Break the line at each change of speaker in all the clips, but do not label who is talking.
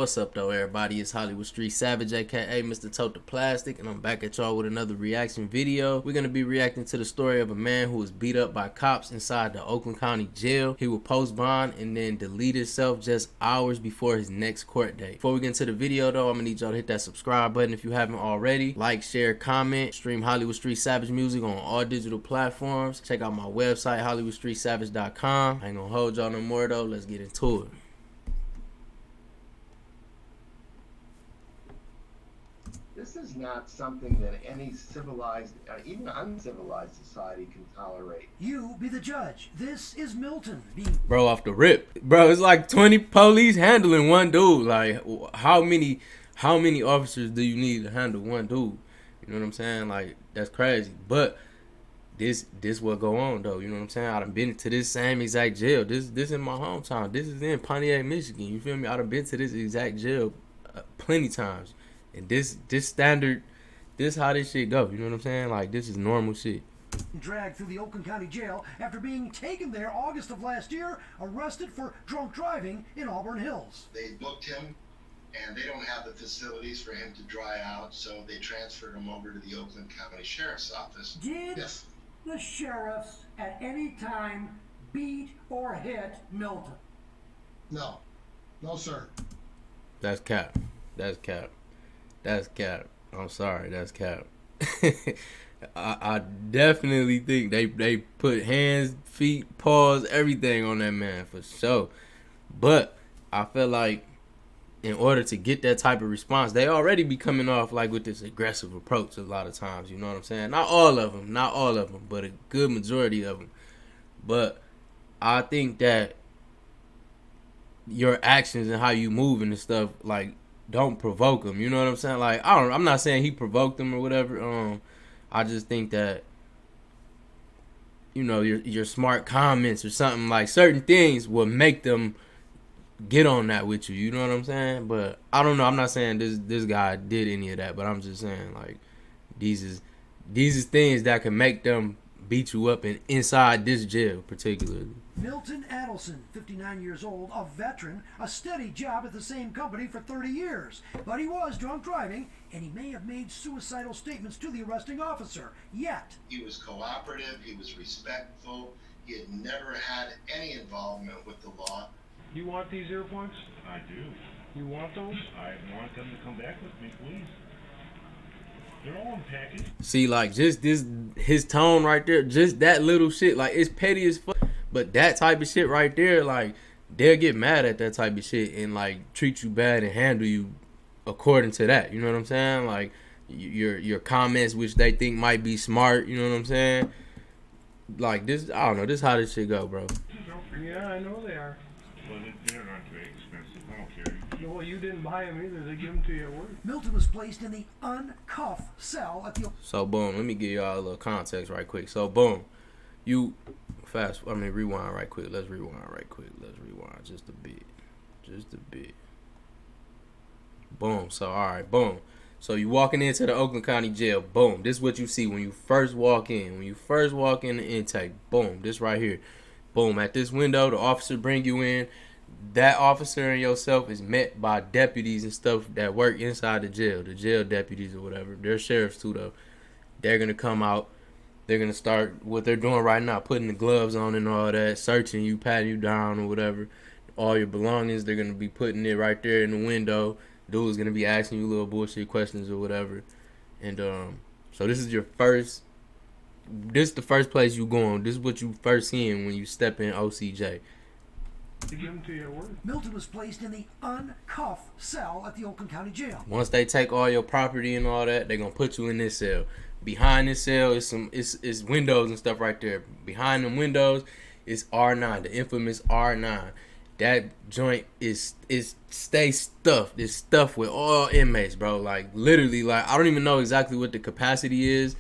What's up though, everybody? It's Hollywood Street Savage, aka Mr. Tote the Plastic, and I'm back at y'all with another reaction video. We're gonna be reacting to the story of a man who was beat up by cops inside the Oakland County Jail. He would post bond and then delete himself just hours before his next court date. Before we get into the video though, I'm gonna need y'all to hit that subscribe button if you haven't already. Like, share, comment, stream Hollywood Street Savage music on all digital platforms. Check out my website, HollywoodStreetSavage.com. I ain't gonna hold y'all no more though. Let's get into it.
This is not something that any civilized, even uncivilized society can tolerate.
You be the judge. This is Milton.
Bro, off the rip. Bro, it's like 20 police handling one dude. Like, how many officers do you need to handle one dude? You know what I'm saying? Like, that's crazy. But this what go on though. You know what I'm saying? I done been to this same exact jail. This in my hometown. This is in Pontiac, Michigan. You feel me? I done been to this exact jail plenty times. And this standard, this how this shit go. You know what I'm saying? Like, this is normal shit.
Dragged through the Oakland County Jail after being taken there August of last year, arrested for drunk driving in Auburn Hills.
They booked him, and they don't have the facilities for him to dry out, so they transferred him over to the Oakland County Sheriff's Office.
Did
Yes.
the sheriffs at any time beat or hit Milton?
No. No, sir.
That's cap. That's cap. That's cap. I'm sorry, that's cap. I definitely think they put hands, feet, paws, everything on that man for sure. But I feel like in order to get that type of response, they already be coming off like with this aggressive approach a lot of times. You know what I'm saying? Not all of them, but a good majority of them. But I think that your actions and how you move and stuff, like, don't provoke him. You know what I'm saying? Like, I'm not saying he provoked him or whatever. I just think that, you know, your smart comments or something, like certain things will make them get on that with you. You know what I'm saying? But I don't know. I'm not saying this guy did any of that, but I'm just saying, like, these is things that can make them beat you up inside this jail particularly.
Milton Adelson, 59 years old, a veteran, a steady job at the same company for 30 years. But he was drunk driving, and he may have made suicidal statements to the arresting officer. Yet
He was cooperative, he was respectful, he had never had any involvement with the law.
You want these earplugs?
I do.
You want those?
I want them to come back with me, please. They're all in package.
See, like, just his tone right there, just that little shit, like, it's petty as fuck. But that type of shit right there, like, they'll get mad at that type of shit and, like, treat you bad and handle you according to that. You know what I'm saying? Like, your comments, which they think might be smart, you know what I'm saying? Like, this, I don't know, this how this shit go, bro.
Yeah, I know they are.
Well, they're not very expensive. I don't care.
Well, you didn't buy them either. They give them to you at work.
Milton was placed in the uncuffed cell at the...
So, boom, let me give y'all a little context right quick. So, boom, rewind right quick. Let's rewind right quick. Let's rewind just a bit. Just a bit. Boom. So, all right, boom. So, you walking into the Oakland County Jail. Boom. This is what you see when you first walk in. When you first walk in the intake. Boom. This right here. Boom. At this window, the officer bring you in. That officer and yourself is met by deputies and stuff that work inside the jail deputies or whatever. They're sheriffs too, though. They're going to come out. They're going to start what they're doing right now, putting the gloves on and all that, searching you, patting you down or whatever. All your belongings, they're going to be putting it right there in the window. Dude's going to be asking you little bullshit questions or whatever. And so this is the first place you going. This is what you first seeing when you step in OCJ.
They give them to you at work.
Milton was placed in the uncuffed cell at the Oakland County Jail.
Once they take all your property and all that, they're going to put you in this cell. Behind this cell is it's windows and stuff right there. Behind them windows is R9, the infamous R9. That joint is stay stuffed. It's stuffed with all inmates, bro. Like, literally, like, I don't even know exactly what the capacity is.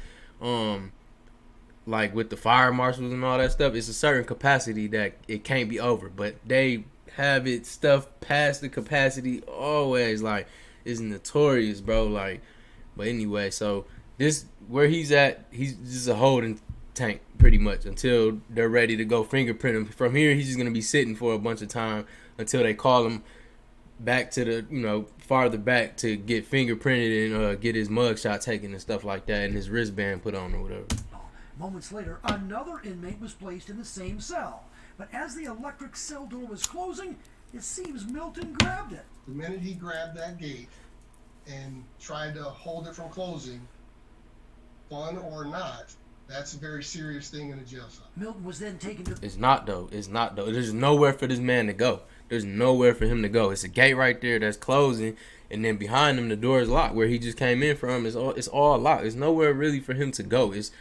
Like, with the fire marshals and all that stuff, it's a certain capacity that it can't be over. But they have it stuffed past the capacity always. Like, it's notorious, bro. Like, but anyway, so this, where he's at, he's just a holding tank pretty much until they're ready to go fingerprint him. From here, he's just going to be sitting for a bunch of time until they call him back to the, farther back to get fingerprinted and get his mugshot taken and stuff like that, and his wristband put on or whatever.
Moments later, another inmate was placed in the same cell. But as the electric cell door was closing, it seems Milton grabbed it.
The minute he grabbed that gate and tried to hold it from closing, fun or not, that's a very serious thing in a jail cell.
Milton was then taken to...
It's not though. There's nowhere for this man to go. There's nowhere for him to go. It's a gate right there that's closing, and then behind him the door is locked. Where he just came in from, it's all locked. There's nowhere really for him to go. It's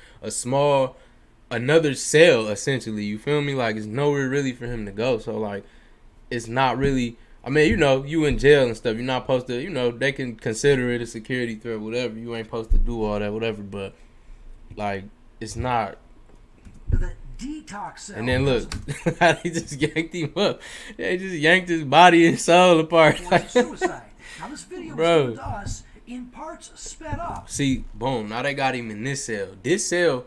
another cell essentially. You feel me? Like, it's nowhere really for him to go. So like, it's not really. I mean, you in jail and stuff. You're not supposed to. They can consider it a security threat, whatever. You ain't supposed to do all that, whatever. But like, it's not.
The detox cell.
And then look, how they just yanked him up. They just yanked his body and soul apart.
Was suicide. Now this video was given to us in parts sped up.
See, boom. Now they got him in this cell. This cell,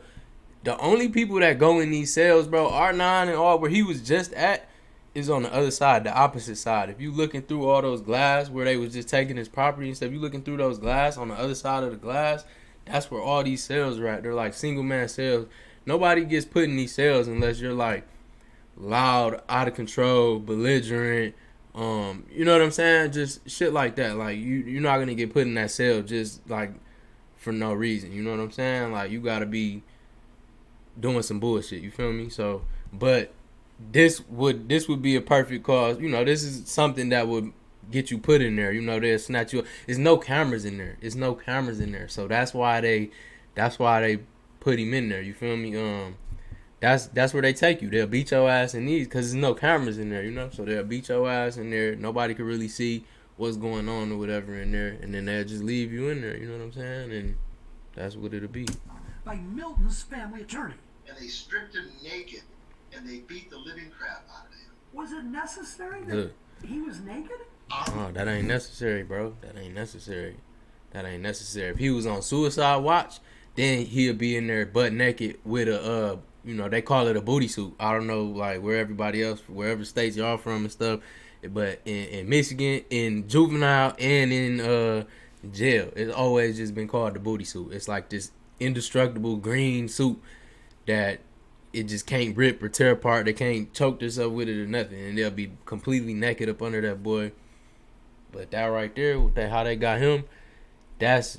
the only people that go in these cells, bro, R9 and all, where he was just at, is on the other side, the opposite side. If you looking through all those glass where they was just taking his property and stuff, you looking through those glass on the other side of the glass, that's where all these cells are at. They're like single man cells. Nobody gets put in these cells unless you're like loud, out of control, belligerent, you know what I'm saying? Just shit like that. Like, you're not gonna get put in that cell just like for no reason. You know what I'm saying? Like, you gotta be doing some bullshit. You feel me? So, but this would be a perfect cause. This is something that would get you put in there. They'll snatch you up. There's no cameras in there. So that's why they put him in there. You feel me? That's where they take you. They'll beat your ass in these because there's no cameras in there. So they'll beat your ass in there. Nobody can really see what's going on or whatever in there, and then they'll just leave you in there. You know what I'm saying? And that's what it'll be.
By Milton's family attorney.
And they stripped him naked, and they beat the living crap out of him.
Was it necessary that he was naked?
Oh, that ain't necessary, bro. That ain't necessary. If he was on suicide watch, then he'll be in there butt naked with a they call it a booty suit. I don't know, like, wherever states y'all from and stuff, but in Michigan, in juvenile and in jail, it's always just been called the booty suit. It's like this indestructible green suit that it just can't rip or tear apart. They can't choke themselves with it or nothing, and they'll be completely naked up under that boy. But that right there, with that, how they got him, that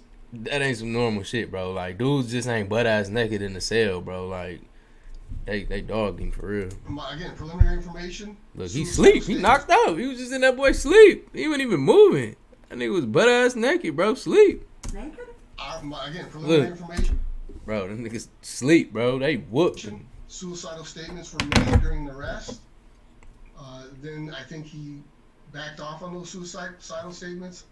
ain't some normal shit, bro. Like, dudes just ain't butt ass naked in the cell, bro. Like, they dogged him for real.
Again, preliminary information.
Look, he sleep. He knocked out. He was just in that boy's sleep. He wasn't even moving. That nigga was butt ass naked, bro. Sleep.
Naked?
Again, preliminary information.
Bro, them niggas sleep, bro. They whooped him.
Suicidal statements were made during the arrest. Then I think he backed off on those suicidal statements.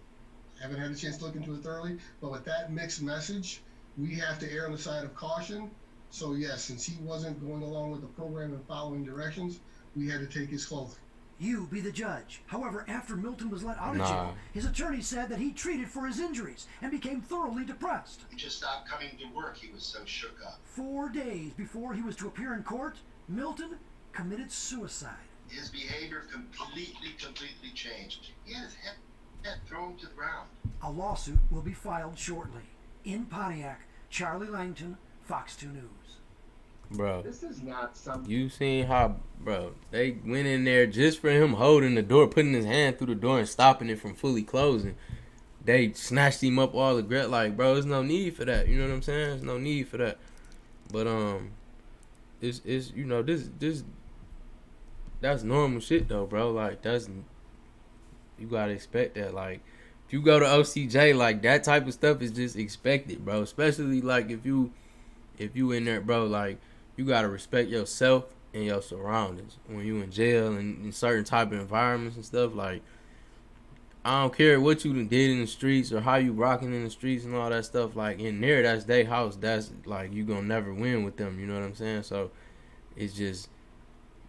Haven't had a chance to look into it thoroughly, but with that mixed message, we have to err on the side of caution. So yes, since he wasn't going along with the program and following directions, we had to take his clothing.
You be the judge. However, after Milton was let out of jail, his attorney said that he treated for his injuries and became thoroughly depressed.
He just stopped coming to work. He was so shook up.
4 days before he was to appear in court, Milton committed suicide.
His behavior completely changed. He had his head thrown to the ground.
A lawsuit will be filed shortly. In Pontiac, Charlie Langton, Fox 2 News.
Bro,
This is not something.
you seen how, bro, they went in there just for him holding the door, putting his hand through the door and stopping it from fully closing. They snatched him up all the grit. Like, bro, there's no need for that. You know what I'm saying? There's no need for that. But it's this that's normal shit though, bro. Like, you gotta expect that. Like, if you go to OCJ, like, that type of stuff is just expected, bro. Especially like if you in there, bro, like, you gotta respect yourself and your surroundings when you in jail and in certain type of environments and stuff. Like, I don't care what you done did in the streets or how you rocking in the streets and all that stuff. Like, in there, that's their house. That's like, you gonna never win with them. You know what I'm saying? So it's just,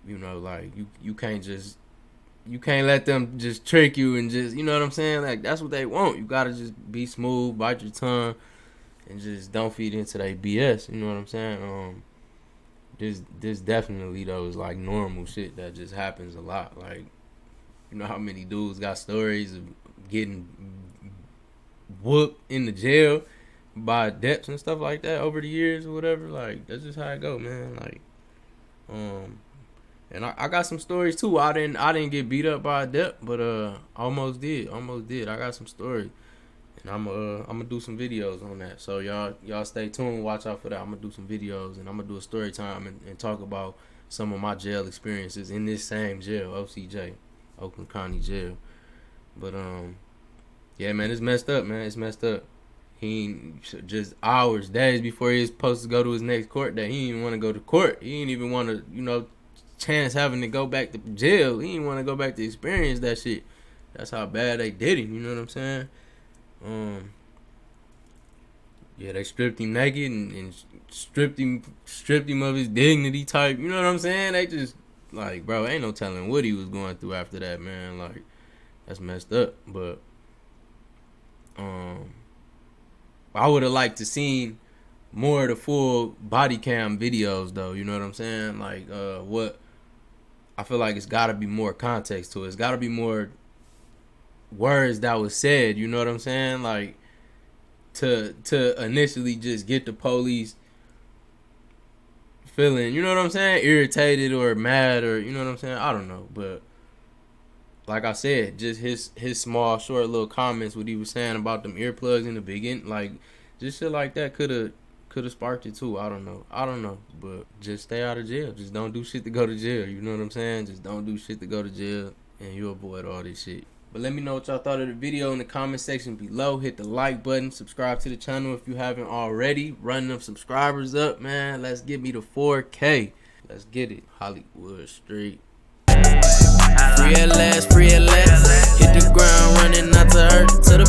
like, you can't let them just trick you and just, you know what I'm saying? Like, that's what they want. You gotta just be smooth, bite your tongue, and just don't feed into their BS. You know what I'm saying? This definitely, though, is like normal shit that just happens a lot. Like, You know how many dudes got stories of getting whooped in the jail by Deps and stuff like that over the years or whatever. Like, that's just how it go, man. Like, and I got some stories too. I didn't get beat up by a Dep, but almost did. I got some stories, and I'm gonna do some videos on that. So y'all stay tuned. Watch out for that. I'm gonna do some videos, and I'm gonna do a story time and talk about some of my jail experiences in this same jail, OCJ, Oakland County Jail. But yeah, man, it's messed up, man. It's messed up. He just hours, days before he was supposed to go to his next court date, he didn't want to go to court. He didn't even want to, chance having to go back to jail. He didn't want to go back to experience that shit. That's how bad they did him. You know what I'm saying? Yeah, they stripped him naked and stripped him of his dignity type. You know what I'm saying? They just like, bro, ain't no telling what he was going through after that, man. Like, that's messed up. But I would have liked to seen more of the full body cam videos, though. You know what I'm saying? Like, what I feel like it's got to be more context to it. It's got to be more words that was said. You know what I'm saying? Like, to initially just get the police feeling, you know what I'm saying, irritated or mad, or you know what I'm saying. I don't know, but like I said, just his small, short little comments, what he was saying about them earplugs in the beginning, like just shit like that could have sparked it too. I don't know, but just stay out of jail. Just don't do shit to go to jail. You know what I'm saying? Just don't do shit to go to jail, and you avoid all this shit. But let me know what y'all thought of the video in the comment section below. Hit the like button, subscribe to the channel if you haven't already. Running them subscribers up, man. Let's get me to 4K. Let's get it. Hollywood Street. Free at last, free at last. Hit the ground running, not to hurt, to the